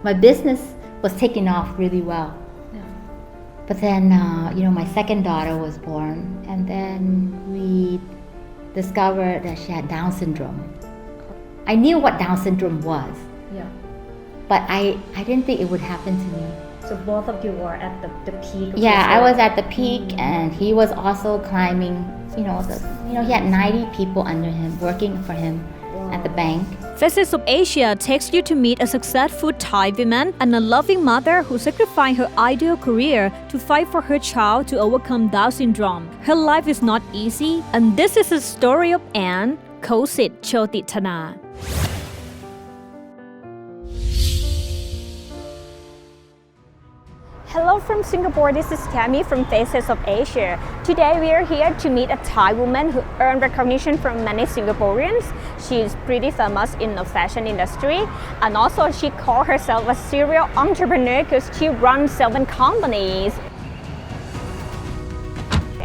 My business was taking off really well. Yeah. But then, my second daughter was born, and then we discovered that she had Down syndrome. I knew what Down syndrome was, Yeah. but I didn't think it would happen to me. So both of you were at the peak of Yeah, your I was career. at the peak, and he was also climbing. He had 90 people under him, working for him at the bank. Faces of Asia takes you to meet a successful Thai woman and a loving mother who sacrificed her ideal career to fight for her child to overcome Down syndrome. Her life is not easy, and this is the story of Ann Kositchotitana. Hello from Singapore, this is Tammy from Faces of Asia. Today we are here to meet a Thai woman who earned recognition from many Singaporeans. She is pretty famous in the fashion industry, and also she calls herself a serial entrepreneur because she runs 7 companies.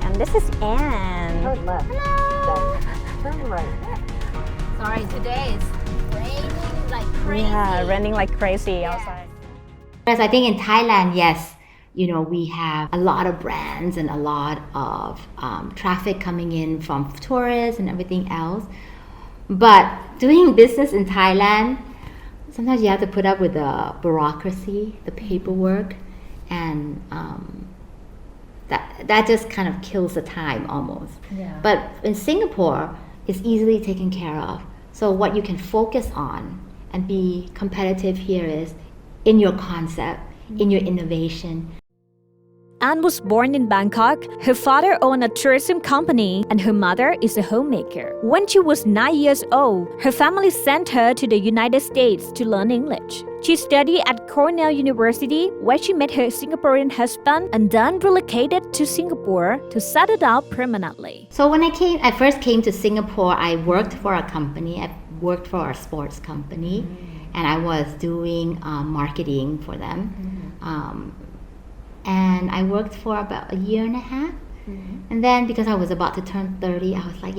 And this is Ann. Hello. Sorry, today it's raining like crazy. Yeah, running like crazy outside. Whereas I think in Thailand, yes, we have a lot of brands and a lot of traffic coming in from tourists and everything else. But doing business in Thailand, sometimes you have to put up with the bureaucracy, the paperwork, and that just kind of kills the time almost. Yeah. But in Singapore, it's easily taken care of. So what you can focus on and be competitive here is in your concept, in your innovation. Ann was born in Bangkok. Her father owned a tourism company and her mother is a homemaker. When she was 9 years old, her family sent her to the United States to learn English. She studied at Cornell University, where she met her Singaporean husband and then relocated to Singapore to settle down permanently. So when I first came to Singapore, I worked for a company. I worked for a sports company, and I was doing marketing for them. And I worked for about a year and a half. And then because I was about to turn 30, I was like,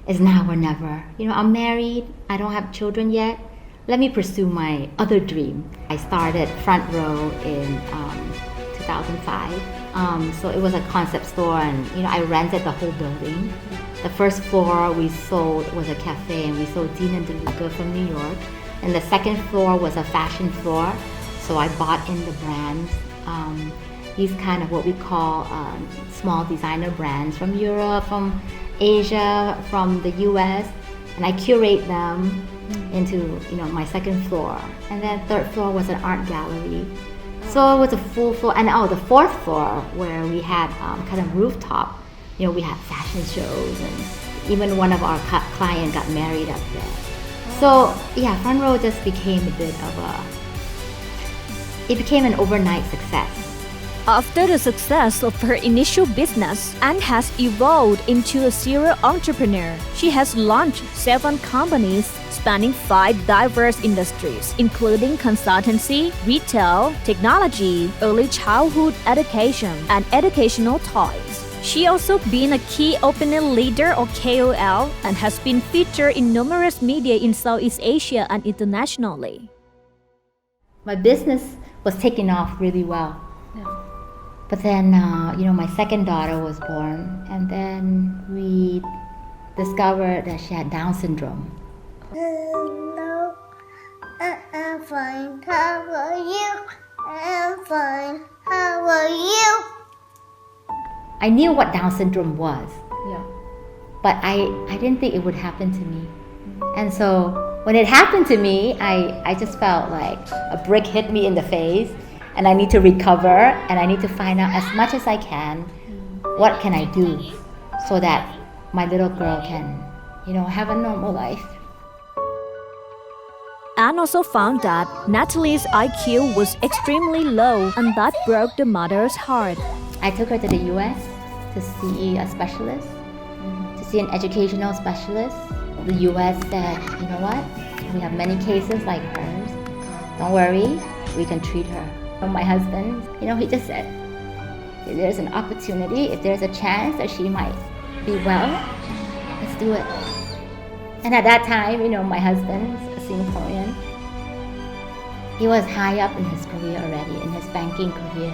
it's now or never. I'm married, I don't have children yet. Let me pursue my other dream. I started Front Row in 2005. So it was a concept store, and I rented the whole building. The first floor we sold was a cafe, and we sold Dean and DeLuca from New York. And the second floor was a fashion floor. So I bought in the brands, these kind of what we call small designer brands from Europe, from Asia, from the US, and I curate them into my second floor. And then third floor was an art gallery. So it was a full floor, and the fourth floor where we had kind of rooftop. We had fashion shows, and even one of our clients got married up there. So yeah, Front Row just became a bit of it became an overnight success. After the success of her initial business, Ann has evolved into a serial entrepreneur. She has launched 7 companies spanning 5 diverse industries, including consultancy, retail, technology, early childhood education, and educational toys. She also been a key opinion leader or KOL and has been featured in numerous media in Southeast Asia and internationally. My business was taking off really well. Yeah. But then, my second daughter was born, and then we discovered that she had Down syndrome. Hello, I'm fine. How are you? I'm fine. How are you? I knew what Down syndrome was, Yeah. but I didn't think it would happen to me. And so when it happened to me, I just felt like a brick hit me in the face, and I need to recover, and I need to find out as much as I can, what can I do so that my little girl can, have a normal life. Ann also found that Natalie's IQ was extremely low, and that broke the mother's heart. I took her to the US to see a specialist, to see an educational specialist. The US said, you know what, we have many cases like hers. Don't worry, we can treat her. And my husband, he just said, if there's an opportunity, if there's a chance that she might be well, let's do it. And at that time, my husband's a Singaporean. He was high up in his career already, in his banking career.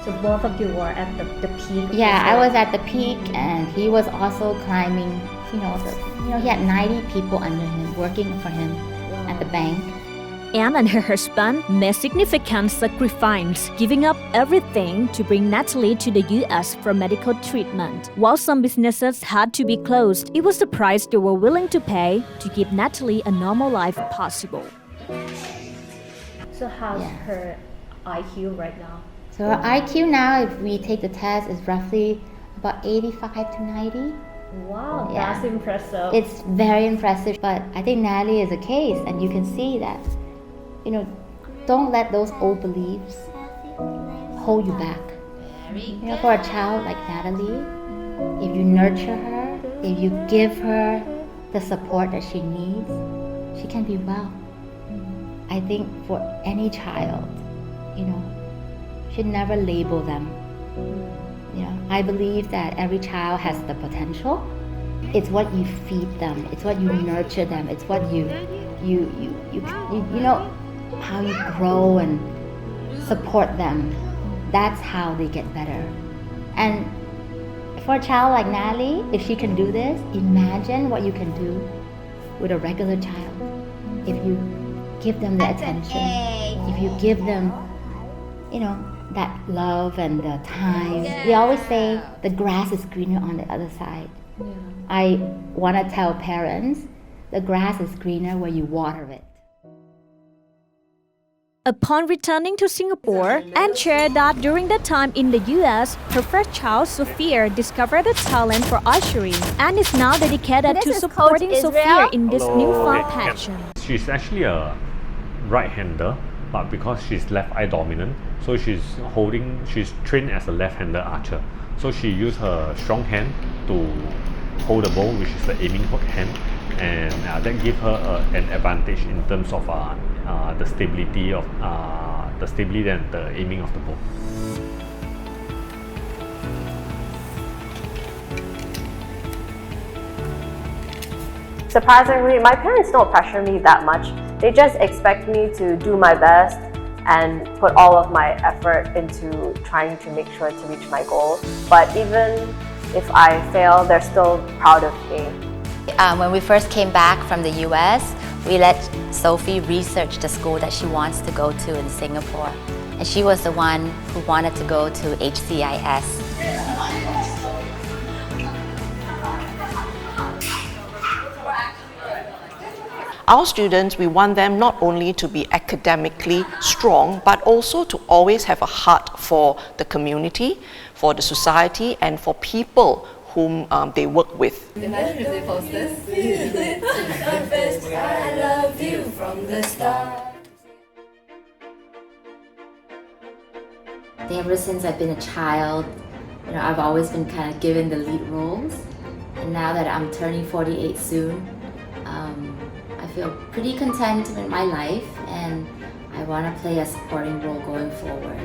So both of you were at the peak. Yeah, I was at the peak, and he was also climbing. He had 90 people under him, working for him at the bank. Ann and her husband made significant sacrifices, giving up everything to bring Natalie to the US for medical treatment. While some businesses had to be closed, it was the price they were willing to pay to give Natalie a normal life possible. So how's her IQ right now? So her IQ now, if we take the test, is roughly about 85 to 90. Wow, Yeah. that's impressive. It's very impressive, but I think Natalie is a case, and you can see that, don't let those old beliefs hold you back. For a child like Natalie, if you nurture her, if you give her the support that she needs, she can be well. I think for any child, should never label them. I believe that every child has the potential. It's what you feed them. It's what you nurture them. It's what you know how you grow and support them. That's how they get better. And for a child like Natalie, if she can do this, imagine what you can do with a regular child. If you give them the attention, if you give them, that love and the time. We always say the grass is greener on the other side. I want to tell parents, the grass is greener where you water it. Upon returning to Singapore, Ann shared that during that time in the US, her first child, Sophia, discovered a talent for archery and is now dedicated to supporting Sophia in this newfound passion. She's actually a right-hander, but because she's left eye dominant, so she's trained as a left-hander archer. So she used her strong hand to hold the bow, which is the aiming hand, and that gives her an advantage in terms of the stability and the aiming of the bow. Surprisingly, my parents don't pressure me that much. They just expect me to do my best and put all of my effort into trying to make sure to reach my goal. But even if I fail, they're still proud of me. When we first came back from the US, we let Sophie research the school that she wants to go to in Singapore. And she was the one who wanted to go to HCIS. Our students, we want them not only to be academically strong, but also to always have a heart for the community, for the society, and for people whom they work with. Imagine if they post this. I love you from the start. Ever since I've been a child, I've always been kind of given the lead roles. And now that I'm turning 48 soon, I feel pretty content with my life, and I want to play a supporting role going forward.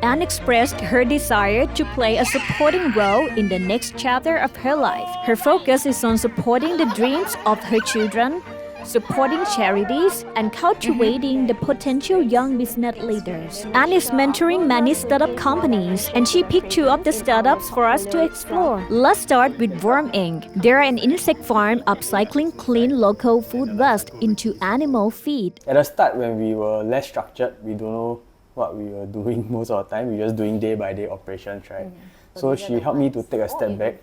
Ann expressed her desire to play a supporting role in the next chapter of her life. Her focus is on supporting the dreams of her children, supporting charities, and cultivating the potential young business leaders. Ann is mentoring many startup companies, and she picked two of the startups for us to explore. Let's start with Worm Inc. They're an insect farm upcycling clean local food waste into animal feed. At the start, when we were less structured, we don't know what we were doing most of the time. We were just doing day-by-day operations, right? So she helped me to take a step back,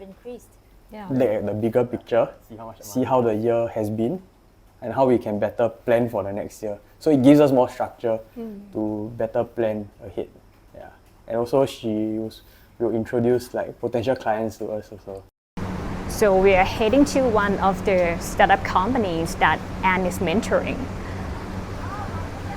look at the bigger picture, see how the year has been, and how we can better plan for the next year. So it gives us more structure to better plan ahead. Yeah. And also will introduce potential clients to us also. So we are heading to one of the startup companies that Ann is mentoring.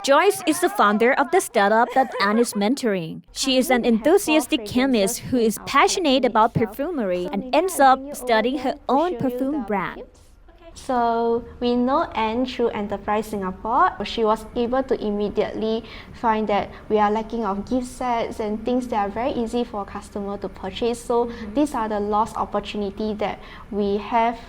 Joyce is the founder of the startup that Ann is mentoring. She is an enthusiastic chemist who is passionate about perfumery and ends up starting her own perfume brand. So we know Ann through Enterprise Singapore. She was able to immediately find that we are lacking of gift sets and things that are very easy for a customer to purchase. So these are the lost opportunity that we have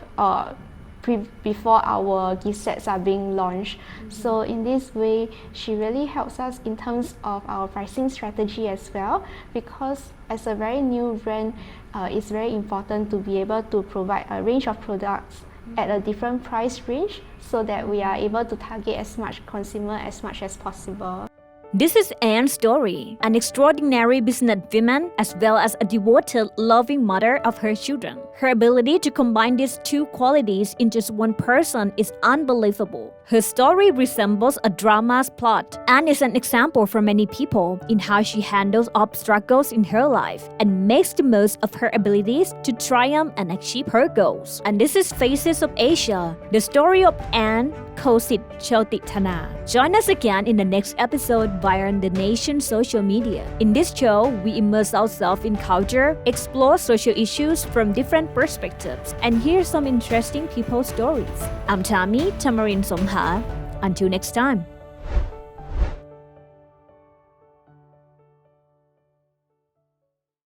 before our gift sets are being launched. So in this way, she really helps us in terms of our pricing strategy as well, because as a very new brand, it's very important to be able to provide a range of products at a different price range so that we are able to target as much consumer as much as possible. This is Ann's story, an extraordinary businesswoman as well as a devoted, loving mother of her children. Her ability to combine these two qualities in just one person is unbelievable. Her story resembles a drama's plot and is an example for many people in how she handles struggles in her life and makes the most of her abilities to triumph and achieve her goals. And this is Faces of Asia, the story of Ann Kositchotitana. Join us again in the next episode via the nation's social media. In this show, we immerse ourselves in culture, explore social issues from different perspectives, and hear some interesting people's stories. I'm Tameryn Somhar. Until next time.